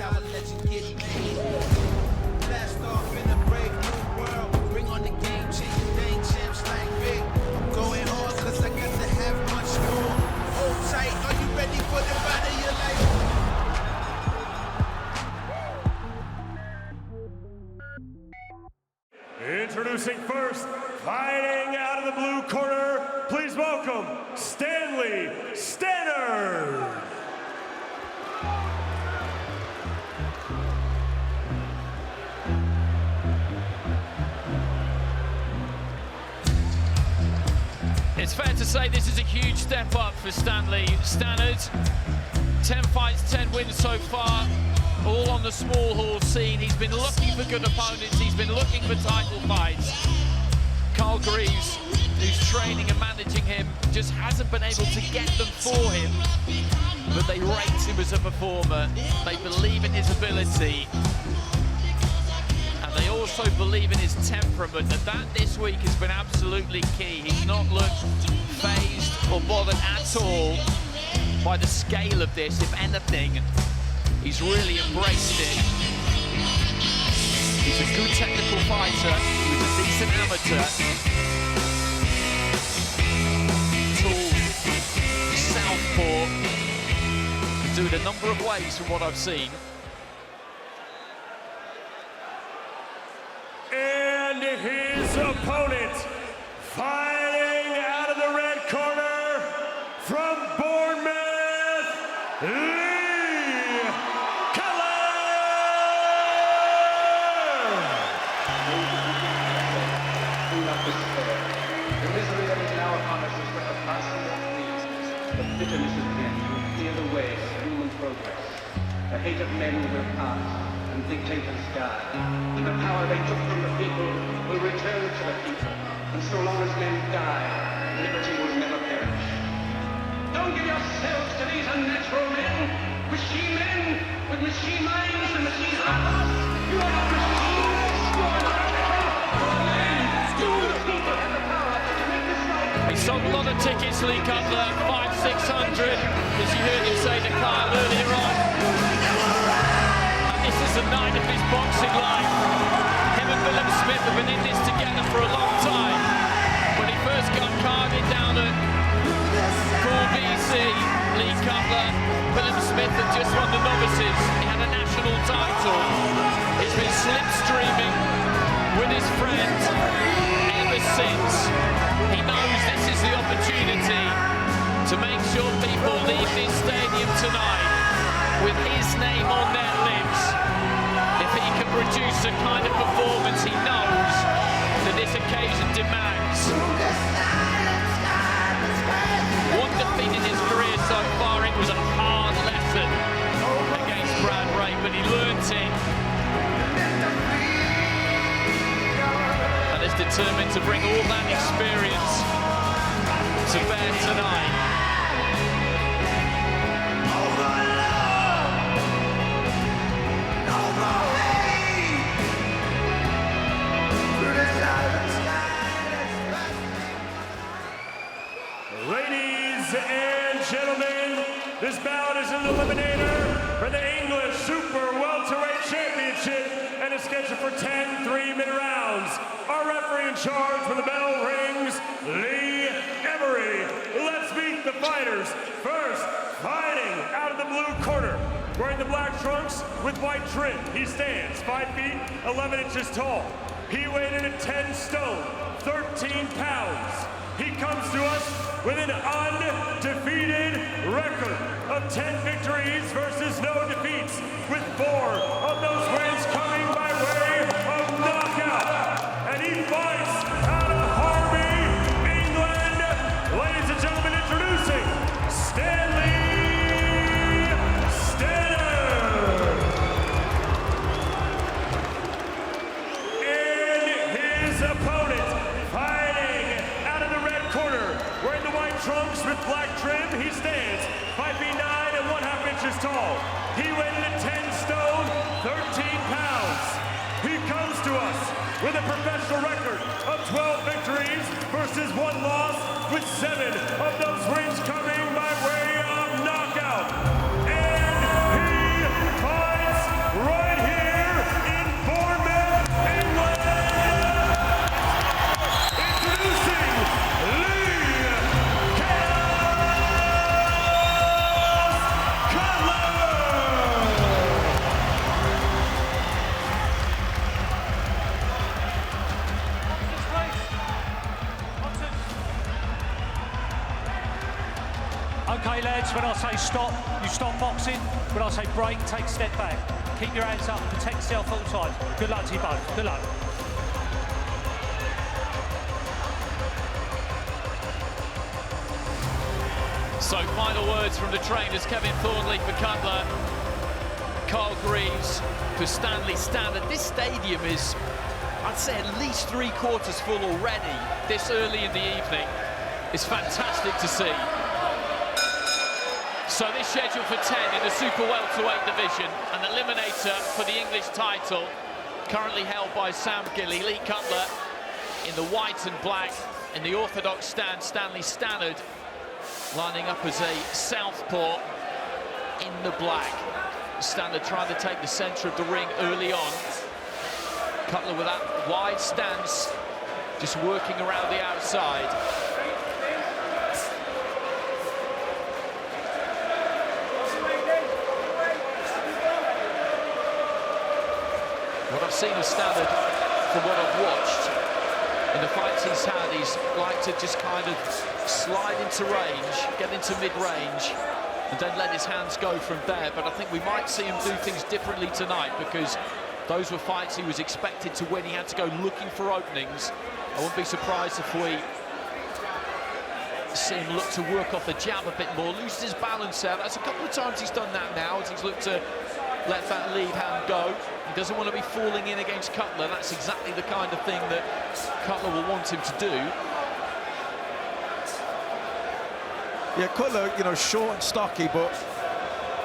how a legend get made. Blast off in a brave new world. Bring on the game, changing thing, champs like big. I'm going hard cause I got to have much more. Hold tight, are you ready for the ride of your life? Introducing first, fighting out of the blue corner, please welcome Stanley Stannard. It's fair to say this is a huge step up for Stanley Stannard. 10 fights, 10 wins so far, all on the small hall scene. He's been looking for good opponents, he's been looking for title fights. Carl Greaves, who's training and managing him, just hasn't been able to get them for him. But they rate him as a performer, they believe in his ability. And they also believe in his temperament, and that this week has been absolutely key. He's not looked phased or bothered at all by the scale of this. If anything, he's really embraced it. He's a good technical fighter, he was a decent amateur. Tall, southpaw, can do it a number of ways from what I've seen. And his opponent, fighting out of the red corner, from Bournemouth, Lee Cutler! Do not despair. The misery that is now upon us is but the passing of seasons. The bitterness of men will clear the way of human progress. The hate of men will pass, and dictators die. And the power they took from the people will return to the people. And so long as men die, liberty will never perish. Don't give yourselves to these unnatural men, machine men with machine minds and machine hearts. You are not machines, you are not men. You are men. You, the people, have the power to make this right. He sold a lot of tickets, Lee Cutler, 500-600, as you heard him say to Kyle earlier on. And this is the night of his boxing life. Him and Philip Smith have been in this together for a long time. When he first got carded down at BC, Lee Cutler, Philip Smith had just won the novices. He had a national title. He's been slipstreaming with his friends ever since. He knows this is the opportunity to make sure people leave this stadium tonight with his name on their lips. If he can produce the kind of performance he knows that this occasion demands. One defeat in his career so far, it was a hard lesson against Brad Ray, but he learnt it and is determined to bring all that experience to bear tonight. Ladies and gentlemen, this bout is an eliminator for the English Super Welterweight Championship and is scheduled for 10 3-minute rounds. Our referee in charge when the bell rings, Lee Emery. Let's meet the fighters. First, fighting out of the blue corner, wearing the black trunks with white trim. He stands 5 feet, 11 inches tall. He weighed in at 10 stone, 13 pounds. He comes to us with an undefeated record of 10 victories versus no defeats, with 4 of those wins coming by way of knockout. And he fights out of Harvey, England. Ladies and gentlemen, introducing Stanley Stannard. And his opponent, wearing the white trunks with black trim, he stands 5 feet 9 and 1/2 inches tall. He weighed in at 10 stone, 13 pounds. He comes to us with a professional record of 12 victories versus 1 loss, with 7 of those wins coming by way of knockout. And he fights Okay, lads, when I say stop, you stop boxing. When I say break, take a step back. Keep your hands up, protect yourself all the time. Good luck to you both. Good luck. So final words from the trainers, Kevin Thornley for Cutler, Carl Greaves for Stanley Stannard. This stadium is, I'd say, at least 3/4 full already this early in the evening. It's fantastic to see. So this scheduled for 10 in the super welterweight division, an eliminator for the English title, currently held by Sam Gilly. Lee Cutler in the white and black, in the orthodox stand, Stanley Stannard lining up as a southpaw in the black. Stannard trying to take the centre of the ring early on. Cutler with that wide stance, just working around the outside. What I've seen of Stannard, from what I've watched, in the fights he's had, he's liked to just kind of slide into range, get into mid-range, and then let his hands go from there. But I think we might see him do things differently tonight, because those were fights he was expected to win. He had to go looking for openings. I wouldn't be surprised if we see him look to work off the jab a bit more, loses his balance out. That's a couple of times he's done that now, as he's looked to let that lead hand go. He doesn't want to be falling in against Cutler. That's exactly the kind of thing that Cutler will want him to do. Yeah, Cutler, you know, short and stocky, but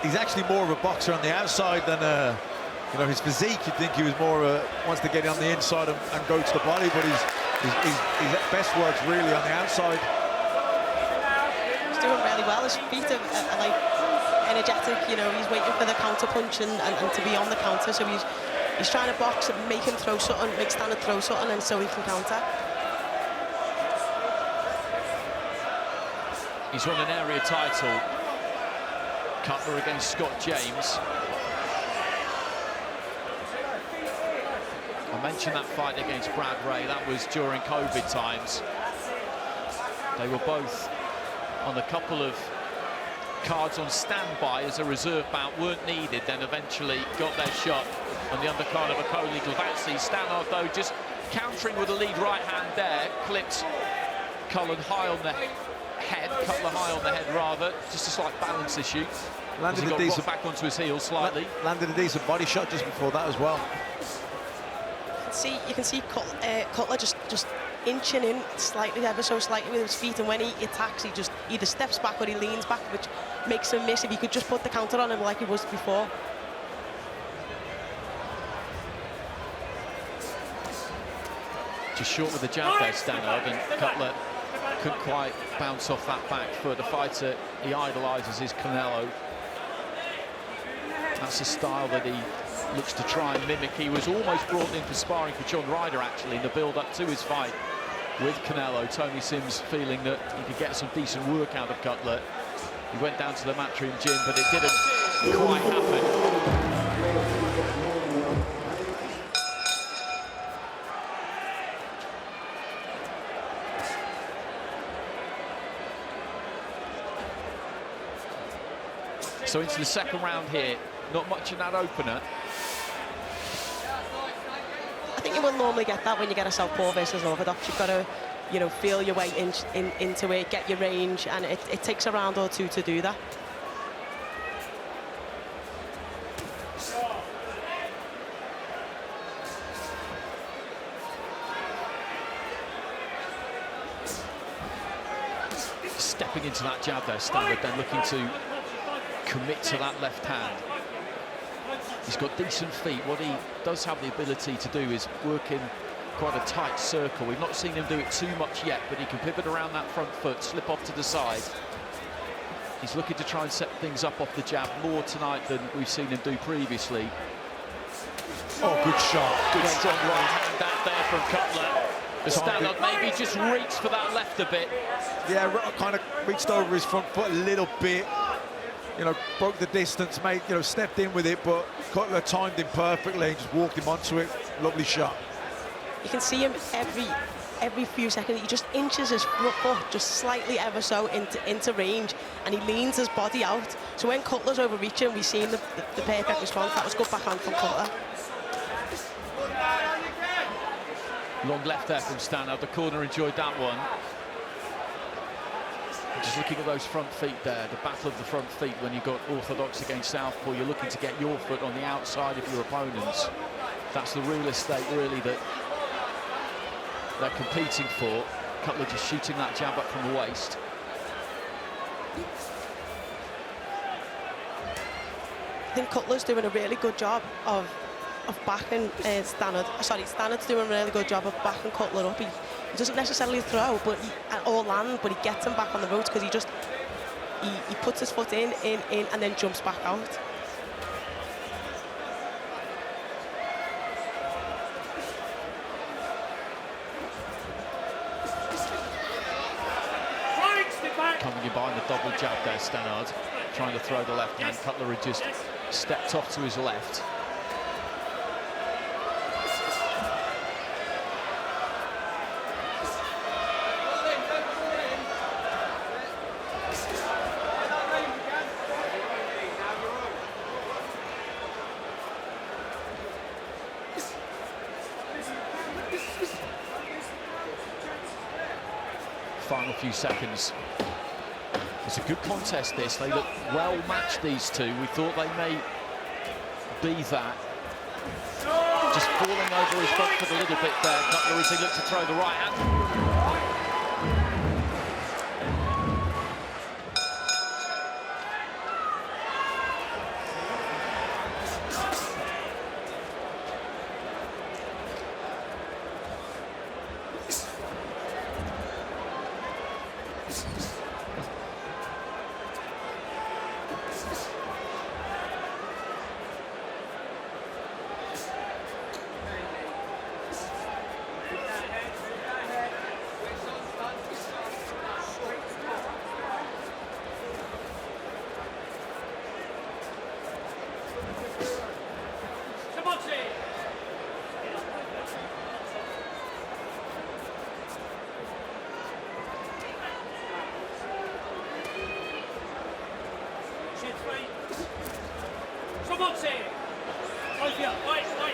he's actually more of a boxer on the outside than, you know, his physique. You'd think he was more wants to get on the inside and go to the body, but his best work's really on the outside. He's doing really well. His feet are like energetic, you know, he's waiting for the counter punch and to be on the counter, so he's trying to box and make him throw something, make Stannard throw something, and so he can counter. He's won an area title, Cutler against Scott James. I mentioned that fight against Brad Ray, that was during COVID times. They were both on a couple of cards on standby as a reserve bout, weren't needed, then eventually got their shot on the undercard of Akoli Glavazzi. Stannard, though, just countering with a lead right hand there, clipped Cutler high on the head, rather, just a slight balance issue. Landed he a got decent back onto his heels slightly. Landed a decent body shot just before that as well. You can see Cutler just inching in slightly, ever so slightly with his feet, and when he attacks, he just either steps back or he leans back, which makes him miss. If he could just put the counter on him like he was before. Just short with the jab there, Stannard, and Cutler couldn't quite bounce off that back foot. The fighter he idolises is Canelo. That's a style that he looks to try and mimic. He was almost brought in for sparring for John Ryder, actually, in the build-up to his fight with Canelo. Tony Sims feeling that he could get some decent work out of Cutler. He went down to the Matchroom gym, but it didn't quite happen. So into the second round here, not much in that opener. I think you will normally get that when you get a southpaw versus an orthodox. You've got to, you know, feel your way into it, get your range, and it takes a round or two to do that. Stepping into that jab there, Stannard, then looking to commit to that left hand. He's got decent feet. What he does have the ability to do is work in quite a tight circle. We've not seen him do it too much yet, but he can pivot around that front foot, slip off to the side. He's looking to try and set things up off the jab more tonight than we've seen him do previously. Oh, good shot. Good strong right hand out there from Cutler. Stannard maybe just reached for that left a bit. Yeah, kind of reached over his front foot a little bit. You know, broke the distance, stepped in with it, but Cutler timed him perfectly and just walked him onto it. Lovely shot. You can see him every few seconds, he just inches his foot just slightly ever so into range, and he leans his body out. So when Cutler's overreaching, we've seen the perfect response. That was good backhand from Cutler. Long left there from Stannard. The corner enjoyed that one. Just looking at those front feet there, the battle of the front feet when you've got orthodox against southpaw, you're looking to get your foot on the outside of your opponent's. That's the real estate, really, that they're competing for. Cutler just shooting that jab up from the waist. I think Cutler's doing a really good job of backing Stannard. Sorry, Stannard's doing a really good job of backing Cutler up. He doesn't necessarily throw or land, but he gets him back on the ropes because he puts his foot in, and then jumps back out. Coming in behind the double jab there, Stannard, trying to throw the left hand. Cutler had just stepped off to his left. Final few seconds. It's a good contest, this. They look well matched, these two. We thought they may be that. Just falling over his front foot a little bit there, Cutler, as he looked to throw the right hand.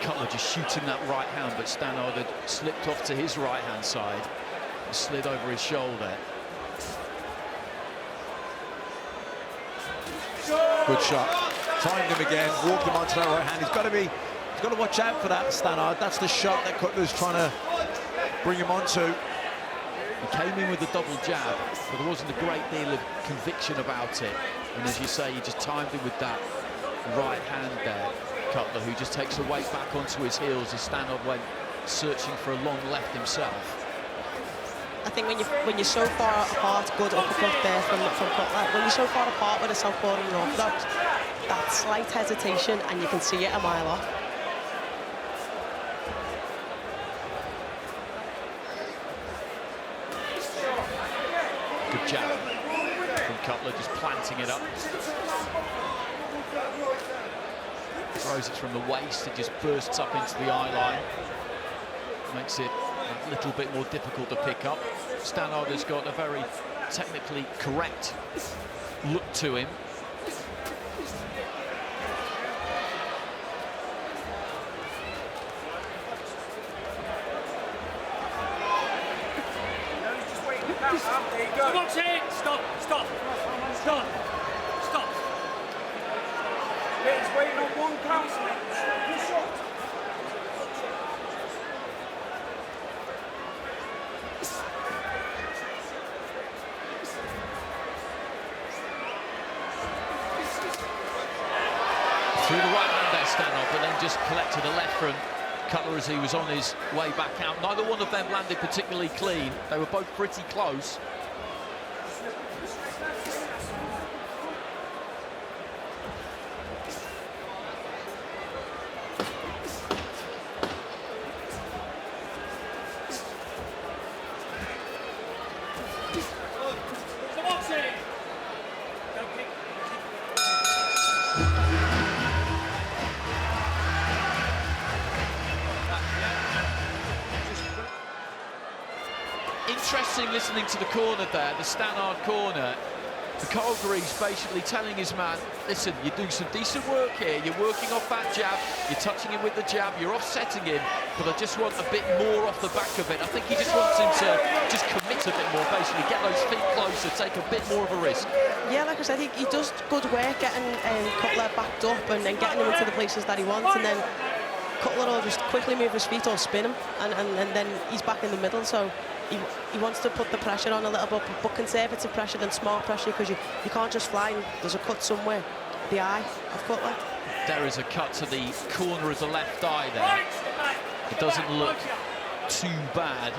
Cutler just shooting that right hand, but Stannard had slipped off to his right hand side and slid over his shoulder. Good shot. Timed him again, walked him onto that right hand. He's got to watch out for that, Stannard. That's the shot that Cutler's trying to bring him onto. He came in with a double jab, but there wasn't a great deal of conviction about it. And as you say, he just timed him with that right hand there, Cutler, who just takes the weight back onto his heels as Stannard went searching for a long left himself. I think when you're so far apart, good uppercut there from Cutler. When you're so far apart with a southpaw and an orthodox, that slight hesitation, and you can see it a mile off. Good jab from Cutler, just planting it up. Throws it from the waist, it just bursts up into the eye line. Makes it a little bit more difficult to pick up. Stannard has got a very technically correct look to him. Come on, Shane! Stop! Stop! Stop! Stop! Yeah, he's waiting on one count. Good shot. Through the right hand there, Stannard, but then just collected a left from Cutler as he was on his way back out. Neither one of them landed particularly clean. They were both pretty close. interesting listening to the corner there, the Stannard corner. Carl Greaves basically telling his man, listen, you do some decent work here, you're working off that jab, you're touching him with the jab, you're offsetting him, but I just want a bit more off the back of it. I think he just wants him to just commit a bit more, basically, get those feet closer, take a bit more of a risk. Yeah, like I said, he does good work getting Cutler backed up and then getting him into the places that he wants, and then Cutler will just quickly move his feet or spin him, and then he's back in the middle, so he wants to put the pressure on a little bit, but conservative pressure than smart pressure, because you can't just fly and there's a cut somewhere. The eye of Cutler. There is a cut to the corner of the left eye there. It doesn't look too bad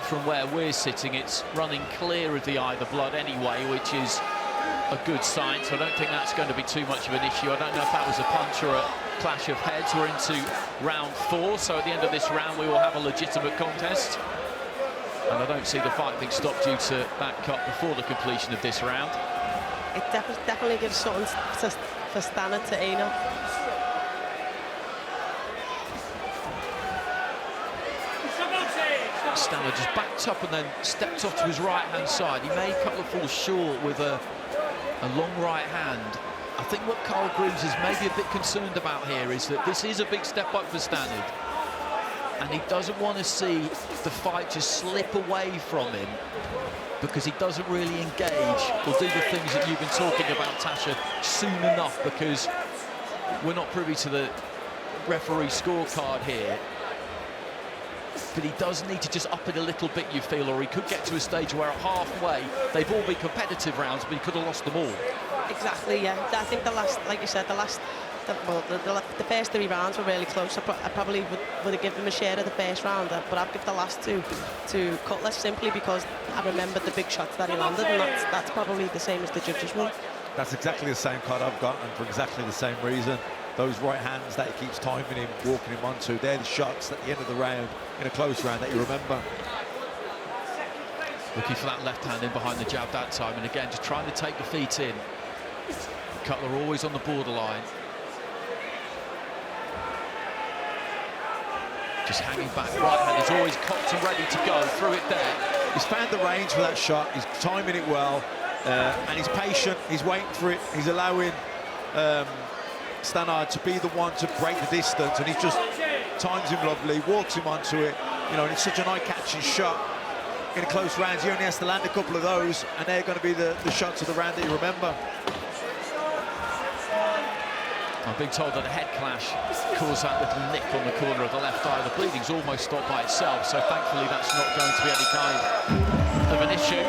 from where we're sitting. It's running clear of the eye, the blood anyway, which is a good sign, so I don't think that's going to be too much of an issue. I don't know if that was a punch or a clash of heads. We're into round 4, so at the end of this round we will have a legitimate contest. And I don't see the fight being stopped due to that cut before the completion of this round. It definitely gives something for Stannard to aim at. Stannard just backed up and then stepped off to his right-hand side. He made Cutler fall short with a long right hand. I think what Carl Greaves is maybe a bit concerned about here is that this is a big step up for Stannard. And he doesn't want to see the fight just slip away from him, because he doesn't really engage or do the things that you've been talking about, Tasha, soon enough, because we're not privy to the referee scorecard here. But he does need to just up it a little bit, you feel, or he could get to a stage where at halfway they've all been competitive rounds, but he could have lost them all. Exactly, yeah. I think the last, like you said, the first 3 rounds were really close. I probably would have given him a share of the first round, but I'd give the last 2 to Cutler, simply because I remembered the big shots that he landed, and that's probably the same as the judges will. That's exactly the same card I've got, and for exactly the same reason. Those right hands that he keeps timing him, walking him onto, they're the shots at the end of the round, in a close round, that you remember. Looking for that left hand in behind the jab that time, and again, just trying to take the feet in. Cutler always on the borderline. Just hanging back, right hand is always cocked and ready to go, through it there. He's found the range for that shot, he's timing it well, and he's patient, he's waiting for it, he's allowing Stannard to be the one to break the distance, and he just times him lovely, walks him onto it, you know, and it's such an eye-catching shot. In close rounds, he only has to land a couple of those, and they're going to be the shots of the round that you remember. I'm being told that a head clash caused that little nick on the corner of the left eye. The bleeding's almost stopped by itself, so thankfully that's not going to be any kind of an issue.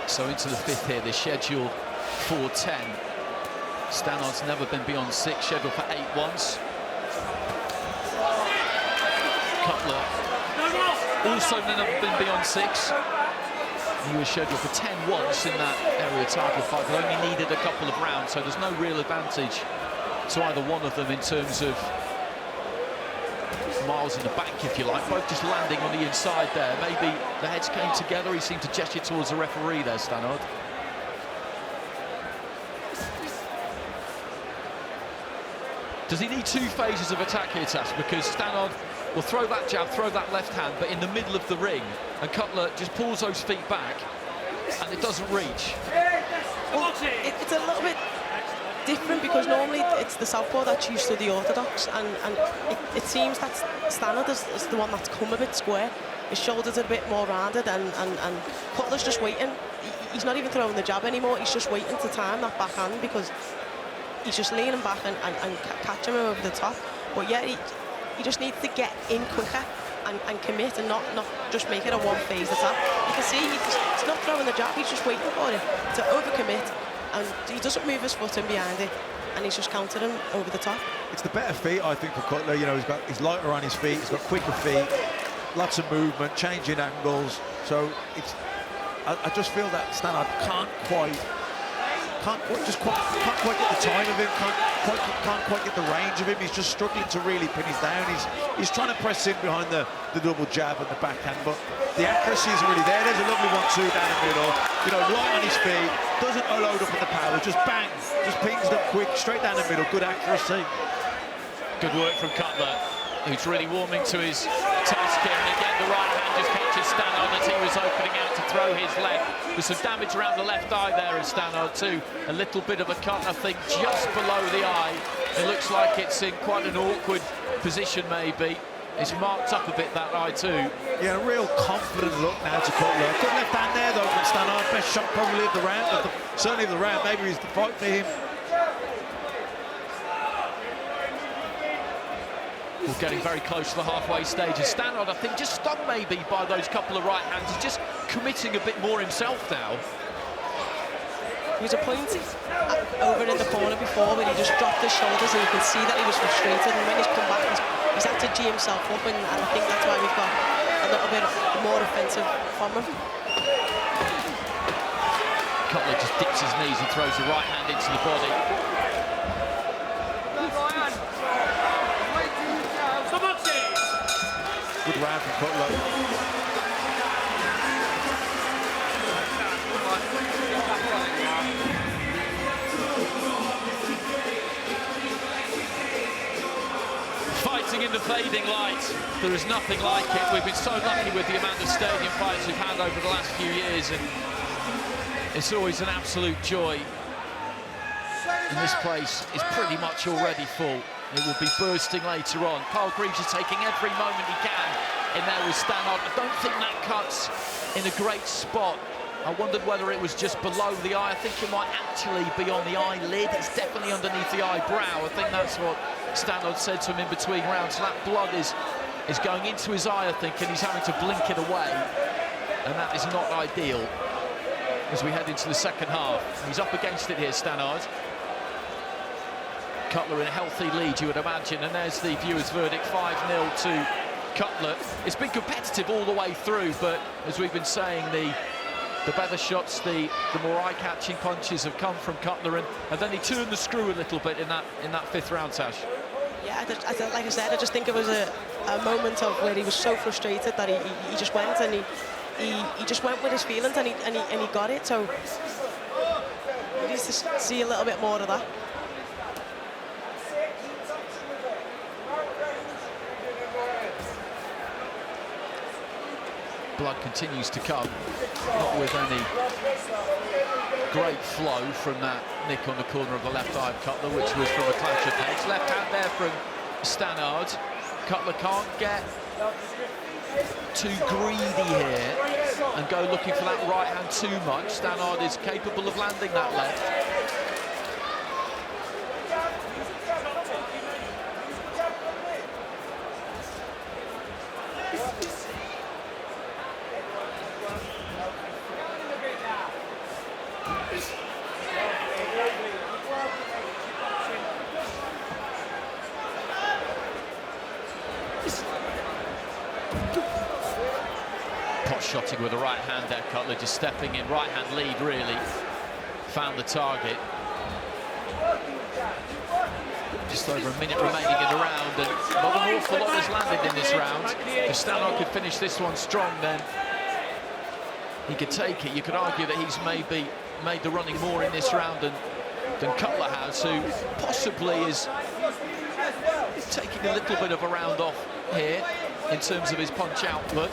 So into the 5th here, they're scheduled for 10. Stannard's never been beyond 6, scheduled for 8 once. Cutler also never been beyond 6. He was scheduled for 10 once in that area title fight, but only needed a couple of rounds, so there's no real advantage to either one of them in terms of miles in the bank, if you like, both just landing on the inside there. Maybe the heads came together. He seemed to gesture towards the referee there, Stannard. Does he need 2 phases of attack here, Tash? Because Stannard will throw that jab, throw that left hand, but in the middle of the ring, and Cutler just pulls those feet back, and it doesn't reach. Well, it's a little bit different, because normally it's the southpaw that's used to the orthodox, and it seems that Stannard is the one that's come a bit square. His shoulders are a bit more rounded, and Cutler's just waiting. He's not even throwing the jab anymore, he's just waiting to time that backhand, because he's just leaning back and catching him over the top. But yeah, he just needs to get in quicker and commit, and not just make it a one-phase attack. You can see he's not throwing the jab, he's just waiting for it to overcommit, and he doesn't move his foot in behind it, and he's just countering him over the top. It's the better feet, I think, for Cutler. You know, he's lighter on his feet, he's got quicker feet, lots of movement, changing angles. So I just feel that Stannard can't quite can't quite get the time of him, can't quite get the range of him. He's just struggling to really pin his down. He's trying to press in behind the double jab and the backhand, but the accuracy isn't really there. There's a lovely 1-2 down the middle, you know, right on his feet, doesn't load up on the power, just bang, just pings them quick, straight down the middle, good accuracy. Good work from Cutler, who's really warming to his task here. And again, the right hand just catches Stannard as he was opening out to throw his left. There's some damage around the left eye there of Stannard too. A little bit of a cut, I think, just below the eye. It looks like it's in quite an awkward position, maybe. It's marked up a bit, that eye too. Yeah, a real confident look now to Cutler. Good left hand there though from Stannard. Best shot probably of the round, certainly of the round. Maybe it's the fight for him. We're getting very close to the halfway stage. And Stannard, I think, just stung maybe by those couple of right hands. He's just committing a bit more himself now. There was a point over in the corner before where he just dropped his shoulders and you can see that he was frustrated, and when he's come back he's had to G himself up, and I think that's why we've got a little bit more offensive from him. Cutler just dips his knees and throws the right hand into the body. Good round from Cutler. Fighting in the fading light, there is nothing like it. We've been so lucky with the amount of stadium fights we've had over the last few years, and it's always an absolute joy. And this place is pretty much already full. It will be bursting later on. Carl Greaves is taking every moment he can in there with Stannard. I don't think that cuts in a great spot. I wondered whether it was just below the eye. I think it might actually be on the eyelid. It's definitely underneath the eyebrow. I think that's what Stannard said to him in between rounds. So that blood is going into his eye, I think, and he's having to blink it away. And that is not ideal as we head into the second half. He's up against it here, Stannard. Cutler in a healthy lead, you would imagine, and there's the viewers' verdict, 5-0 to Cutler. It's been competitive all the way through, but as we've been saying, the better shots, the more eye-catching punches have come from Cutler, and then he turned the screw a little bit in that fifth round, Tash. Yeah, like I said, I just think it was a moment of where he was so frustrated that he just went, and he just went with his feelings, and he got it. So we need to see a little bit more of that. Blood continues to come, not with any great flow from that nick on the corner of the left eye of Cutler, which was from a clash of heads. Left hand there from Stannard. Cutler can't get too greedy here and go looking for that right hand too much. Stannard is capable of landing that left. Shotting with the right hand there, Cutler just stepping in, right hand lead really, found the target. Just over a minute remaining in the round, and not an awful lot has landed in this round. If Stannard could finish this one strong, then he could take it. You could argue that he's maybe made the running more in this round than Cutler has, who possibly is taking a little bit of a round off here in terms of his punch output.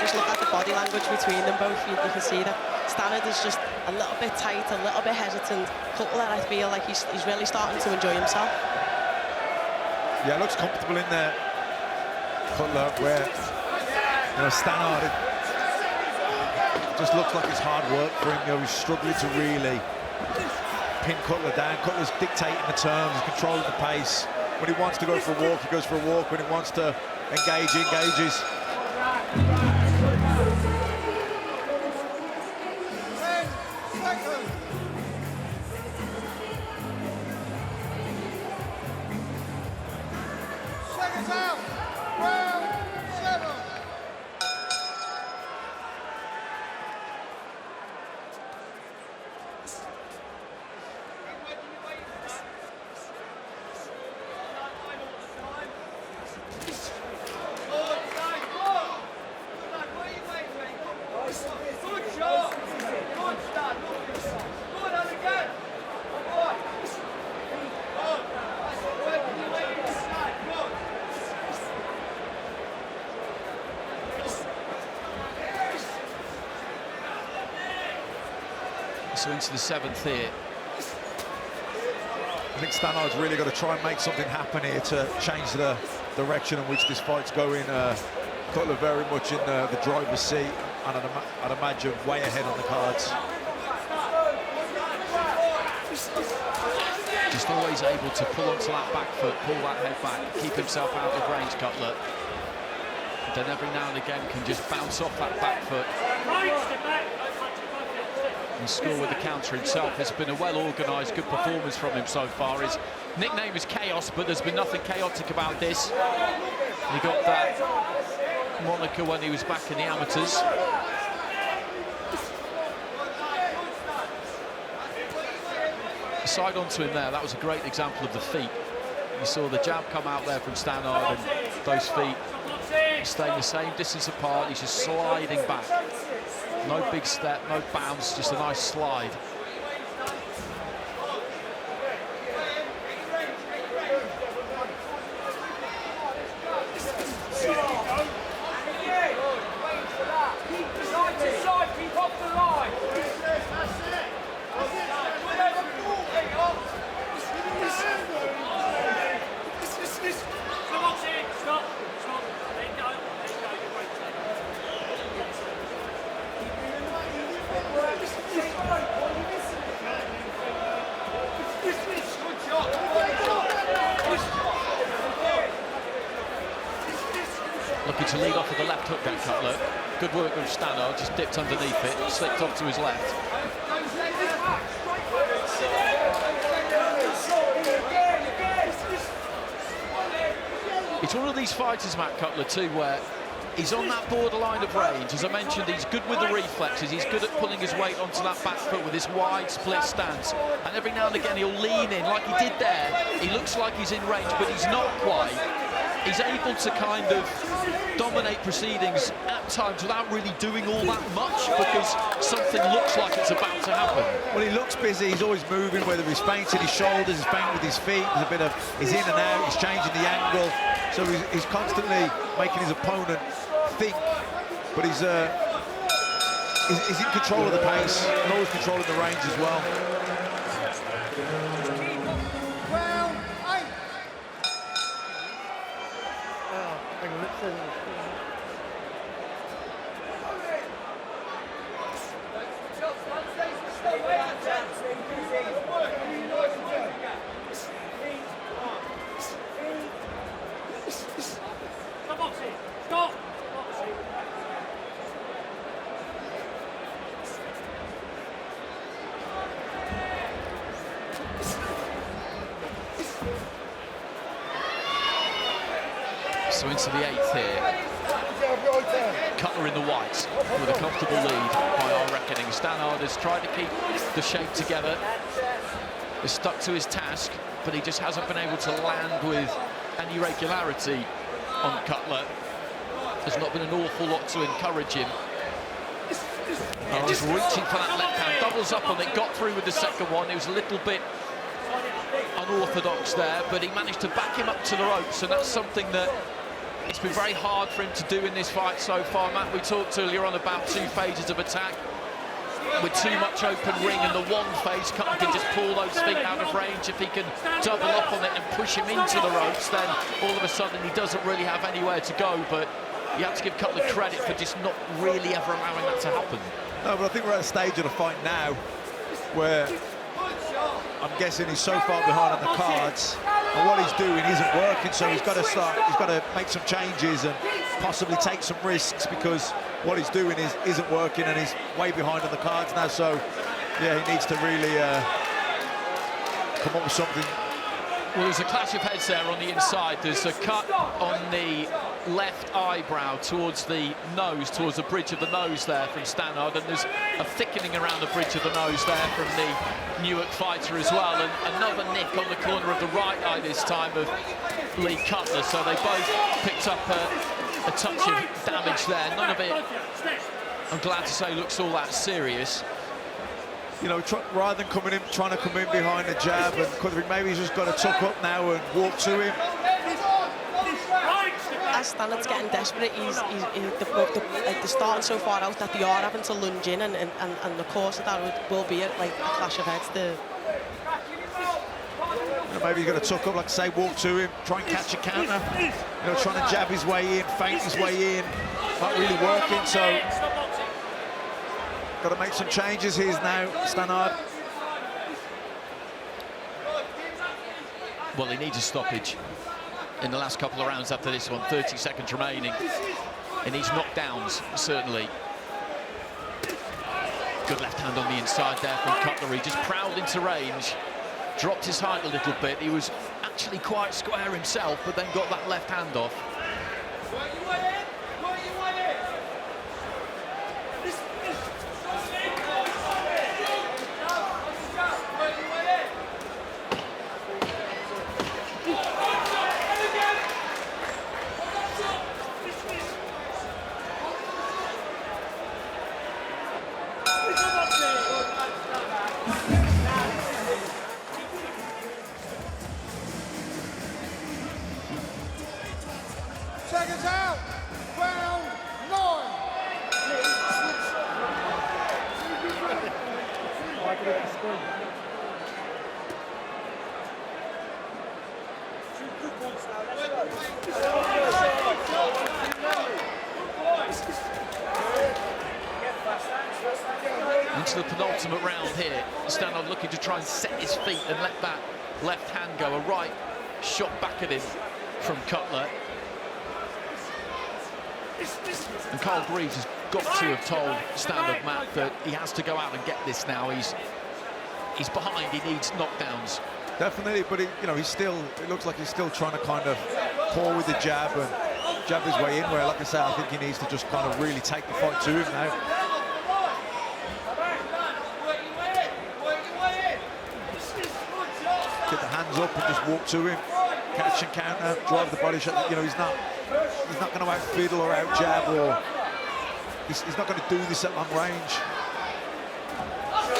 Just look at the body language between them both. You can see that Stannard is just a little bit tight, a little bit hesitant. Cutler, I feel like he's really starting to enjoy himself. Yeah, looks comfortable in there, Cutler, where Stannard, just looks like it's hard work for him. He's struggling to really pin Cutler down. Cutler's dictating the terms, controlling the pace. When he wants to go for a walk, he goes for a walk. When he wants to engage, he engages. So into the 7th here. I think Stannard's really got to try and make something happen here to change the direction in which this fight's going. Cutler very much in the driver's seat, and I'd imagine way ahead on the cards. Just always able to pull onto that back foot, pull that head back, keep himself out of range, Cutler. Then every now and again can just bounce off that back foot and score with the counter himself. It's been a well-organised, good performance from him so far. His nickname is Chaos, but there's been nothing chaotic about this. He got that moniker when he was back in the amateurs. Side onto him there, that was a great example of the feet. You saw the jab come out there from Stannard, and those feet staying the same distance apart. He's just sliding back. No big step, no bounce, just a nice slide. Looking to lead off with the left hook then, Cutler. Good work with Stannard, just dipped underneath it, slipped off to his left. It's one of these fighters, Matt Cutler, too, where he's on that borderline of range. As I mentioned, he's good with the reflexes. He's good at pulling his weight onto that back foot with his wide split stance. And every now and again, he'll lean in like he did there. He looks like he's in range, but he's not quite. He's able to kind of dominate proceedings at times without really doing all that much, because something looks like it's about to happen. Well, he looks busy. He's always moving, whether he's feinting his shoulders, he's feinting with his feet. There's a bit of, he's in and out, he's changing the angle. So he's constantly making his opponent think, but he's in control of the pace and always controlling the range as well. So into the 8th here. Cutler in the white with a comfortable lead by our reckoning. Stannard has tried to keep the shape together. Has stuck to his task, but he just hasn't been able to land with any regularity on Cutler. There's not been an awful lot to encourage him. Yeah, just reaching for that left hand, doubles up on it, got through with the second one. It was a little bit unorthodox there, but he managed to back him up to the ropes, and that's something that it's been very hard for him to do in this fight so far. Matt, we talked earlier on about 2 phases of attack. With too much open ring and the one phase, Cutler can just pull those feet out of range. If he can double up on it and push him into the ropes, then all of a sudden he doesn't really have anywhere to go. But you have to give Cutler credit for just not really ever allowing that to happen. No, but I think we're at a stage of the fight now where I'm guessing he's so far behind on the cards, and what he's doing isn't working, so he's got to make some changes and possibly take some risks, because what he's doing isn't working, and he's way behind on the cards now. So yeah, he needs to really come up with something. Well, there's a clash of heads there on the inside. There's a cut on the left eyebrow towards the nose, towards the bridge of the nose there from Stannard, and there's a thickening around the bridge of the nose there from the Newark fighter as well, and another nick on the corner of the right eye this time of Lee Cutler. So they both picked up a touch of damage there. None of it, I'm glad to say, looks all that serious. You know, rather than trying to come in behind the jab, and maybe he's just got to tuck up now and walk to him. as Stannard's getting desperate, they're starting so far out that they are having to lunge in, and the course of that will be like a clash of heads. Maybe he's going to tuck up, like I say, walk to him, try and catch a counter. Trying to jab his way in, feint his way in. Not really working, so got to make some changes. Here's now Stannard. Well, he needs a stoppage in the last couple of rounds after this one. 30 seconds remaining. He needs knockdowns, certainly. Good left hand on the inside there from Cutler. He just prowled into range, dropped his height a little bit. He was actually quite square himself, but then got that left hand off. Seconds out. Round 9. Into the penultimate round here. Stannard looking to try and set his feet and let that left hand go. A right shot back at him from Cutler. And Carl Greaves has got to have told Stannard, Matt, that he has to go out and get this now. He's behind, he needs knockdowns. Definitely, but he's still, it looks like he's still trying to kind of pour with the jab and jab his way in, where, like I say, I think he needs to just kind of really take the fight to him now. Get the hands up and just walk to him, catch and counter, drive the body shot. He's not going to out fiddle or out jab, or he's not going to do this at long range.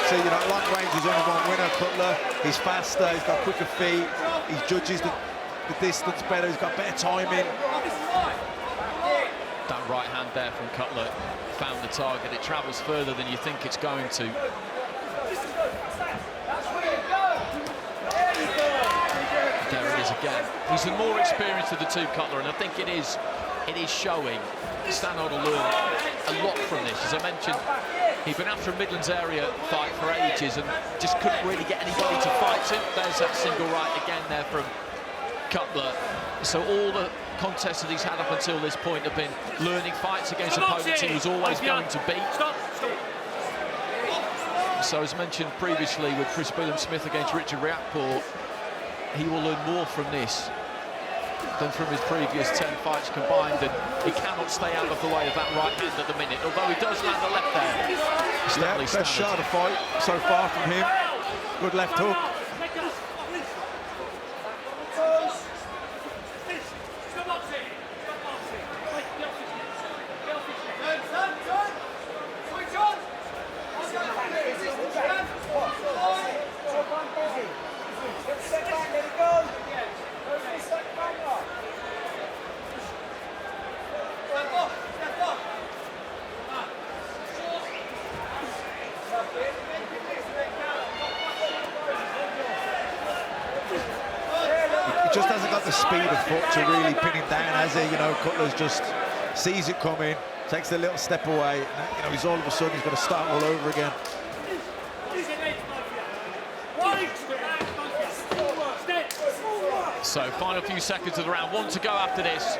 See, at long range there's only one winner, Cutler. He's faster, he's got quicker feet, he judges the distance better, he's got better timing. That right hand there from Cutler found the target. It travels further than you think it's going to. There it is again. He's the more experienced of the two, Cutler, and I think it is showing. Stannard will learn a lot from this. As I mentioned, he'd been after a Midlands area fight for ages and just couldn't really get anybody to fight him. There's that single right again there from Cutler. So all the contests that he's had up until this point have been learning fights against opponents he was always going to beat. So as mentioned previously with Chris Billam-Smith against Richard Riakporhe, he will learn more from this than from his previous 10 fights combined, and he cannot stay out of the way of that right hand at the minute, although he does land the left there. Yeah, best shot of the fight so far from him. Good left hook. Just hasn't got the speed of foot to really pin him down, has he? Cutler's just sees it coming, takes a little step away. He's all of a sudden he's got to start all over again. So final few seconds of the round, 1 to go after this.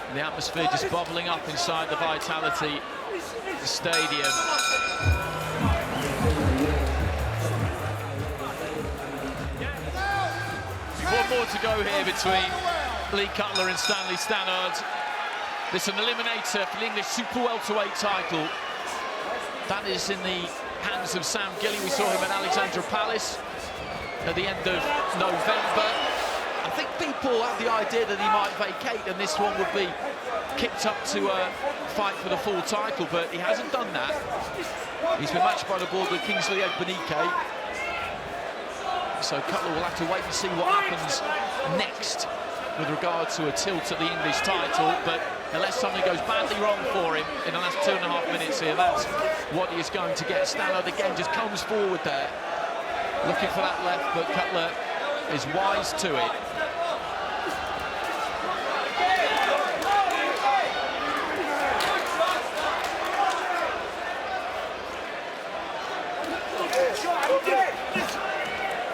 And the atmosphere just bubbling up inside the Vitality Stadium. 4 more to go here between Lee Cutler and Stanley Stannard. This is an eliminator for the English super welterweight title. That is in the hands of Sam Gilly. We saw him at Alexandra Palace at the end of November. I think people have the idea that he might vacate and this one would be kicked up to a fight for the full title, but he hasn't done that. He's been matched by the board with Kingsley Egbenike. So Cutler will have to wait and see what happens next with regard to a tilt at the English title, but unless something goes badly wrong for him in the last 2.5 minutes here, that's what he is going to get. Stannard again just comes forward there, looking for that left, but Cutler is wise to it.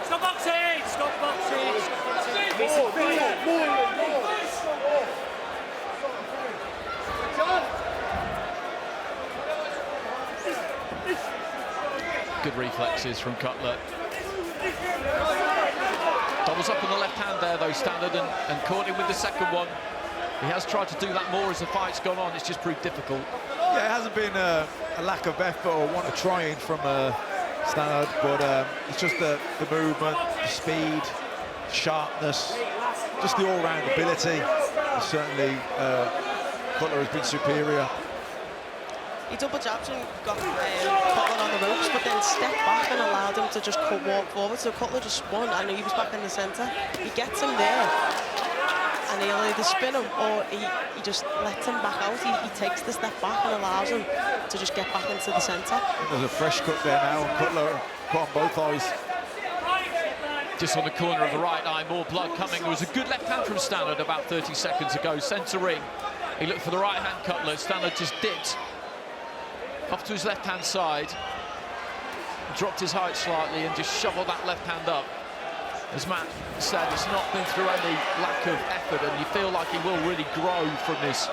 Stop boxing! Stop boxing! Good reflexes from Cutler. Doubles up on the left hand there though, Stannard, and caught him with the second one. He has tried to do that more as the fight's gone on. It's just proved difficult. Yeah, it hasn't been a lack of effort or want of trying from Stannard, but it's just the movement, the speed, sharpness, just the all-round ability. Certainly, Cutler has been superior. He double jabs and got Cutler on the ropes, but then stepped back and allowed him to just walk forward. So Cutler just won, and he was back in the centre. He gets him there, and he'll either spin him or he just lets him back out. He takes the step back and allows him to just get back into the centre. There's a fresh cut there now, and Cutler caught on both eyes. Just on the corner of the right eye, more blood coming. There was a good left hand from Stannard about 30 seconds ago. Centre ring. He looked for the right hand Cutler. Stannard just dipped off to his left hand side, dropped his height slightly and just shoveled that left hand up. As Matt said, it's not been through any lack of effort, and you feel like he will really grow from this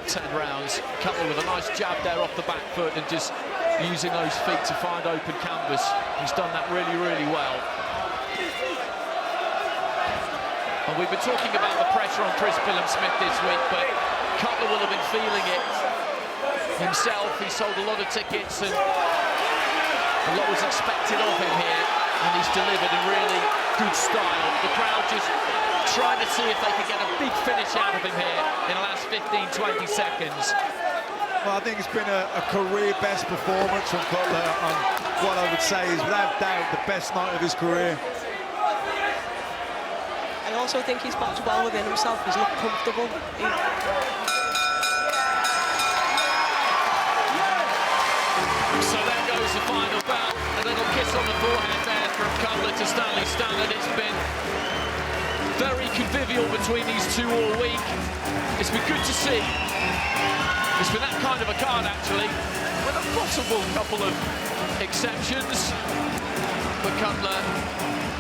10 rounds. Cutler with a nice jab there off the back foot and just using those feet to find open canvas. He's done that really, really well. And we've been talking about the pressure on Chris Billum-Smith this week, but Cutler will have been feeling it himself. He sold a lot of tickets and a lot was expected of him here, and he's delivered in really good style. The crowd just trying to see if they could get a big finish out of him here in the last 15-20 seconds. Well, I think it's been a career best performance from Cutler on what I would say is without doubt the best night of his career. I also think he's boxed well within himself. He's looked comfortable. So there goes the final bout. A little kiss on the forehead there from Cutler to Stanley Stannard. It's been very convivial between these two all week. It's been good to see. It's been that kind of a card, actually, with a possible couple of exceptions. But Cutler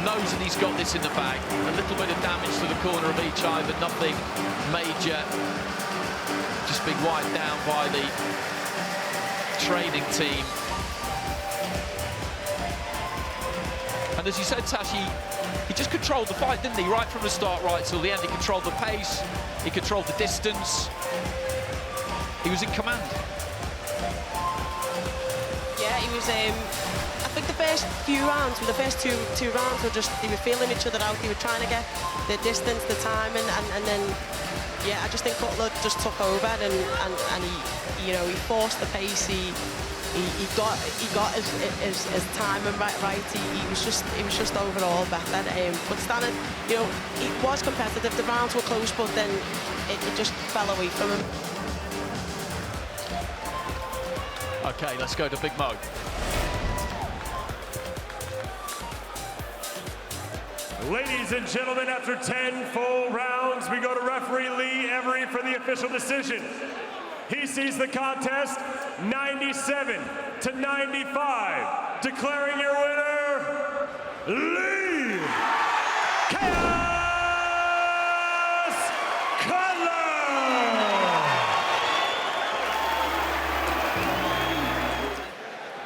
knows that he's got this in the bag. A little bit of damage to the corner of each eye, but nothing major. Just being wiped down by the training team. And as you said, Tash, he just controlled the fight, didn't he? Right from the start, right till the end. He controlled the pace, he controlled the distance. He was in command. Yeah, he was. I think the first few rounds, the first two rounds were just, they were feeling each other out. They were trying to get the distance, the timing, and then, yeah, I just think Cutler just took over and he, you know, he forced the pace. He got his timing right. He was just overall better. But Stannard, you know, he was competitive. The rounds were close, but then it just fell away from him. Okay, let's go to Big Mo. Ladies and gentlemen, after 10 full rounds, we go to referee Lee Every for the official decision. He sees the contest 97-95, declaring your winner, Lee Cutler.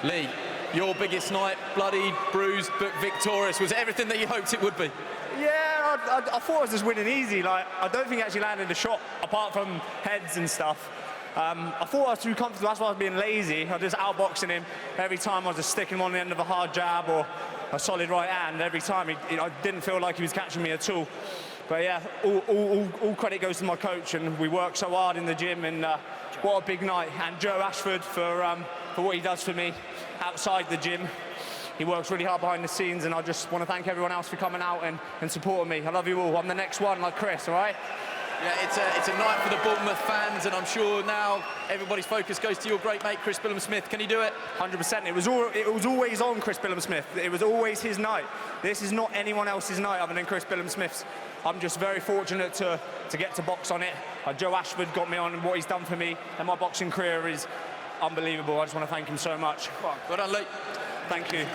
Lee, your biggest night, bloodied, bruised, but victorious. Was it everything that you hoped it would be? Yeah, I thought I was just winning easy. Like, I don't think I actually landed a shot apart from heads and stuff. I thought I was too comfortable, that's why I was being lazy. I was just outboxing him. Every time I was just sticking him on the end of a hard jab or a solid right hand. Every time I didn't feel like he was catching me at all. But yeah, all credit goes to my coach, and we work so hard in the gym, and what a big night. And Joe Ashford for what he does for me outside the gym. he works really hard behind the scenes, and I just want to thank everyone else for coming out and supporting me. I love you all. I'm the next one, like Chris, all right? Yeah, it's a night for the Bournemouth fans, and I'm sure now everybody's focus goes to your great mate, Chris Billam-Smith. Can he do it? 100%. It was always on Chris Billam-Smith. It was always his night. This is not anyone else's night other than Chris Billam-Smith's. I'm just very fortunate to get to box on it. Joe Ashford got me on, and what he's done for me, and my boxing career is unbelievable. I just want to thank him so much. Well done, Lee. Thank you.